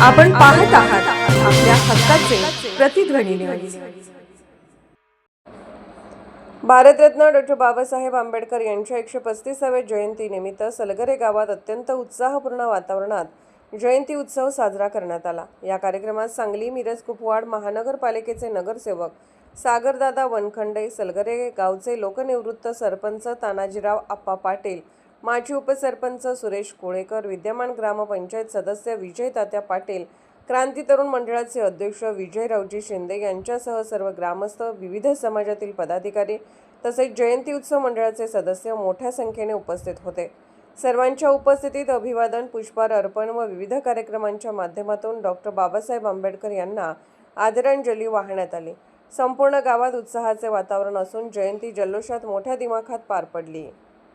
आपण पाहत आहात आपल्या हक्काचे प्रतिध्वनी न्यूज। भारतरत्न डॉ. बाबासाहेब आंबेडकर यांच्या 135व्या जयंतीनिमित्त सलगरे गावात अत्यंत उत्साहपूर्ण वातावरणात जयंती उत्सव साजरा करण्यात आला। या कार्यक्रमात सांगली, मिरज, कुपवाड महानगरपालिकेचे नगरसेवक सागरदादा वनखंडे, सलगरे गावचे लोकनिवृत्त सरपंच तानाजीराव आप्पा पाटील, माजी उपसरपंच सुरेश कोळेकर, विद्यमान ग्रामपंचायत सदस्य विजय तात्या पाटील, क्रांती तरुण मंडळाचे अध्यक्ष विजयरावजी शिंदे यांच्यासह सर्व ग्रामस्थ, विविध समाजातील पदाधिकारी तसेच जयंती उत्सव मंडळाचे सदस्य मोठ्या संख्येने उपस्थित होते। सर्वांच्या उपस्थितीत अभिवादन, पुष्पहार अर्पण व विविध कार्यक्रमांच्या माध्यमातून डॉ. बाबासाहेब आंबेडकर यांना आदरांजली वाहण्यात आली। संपूर्ण गावात उत्साहाचे वातावरण असून जयंती जल्लोषात मोठ्या दिमाखात पार पडली।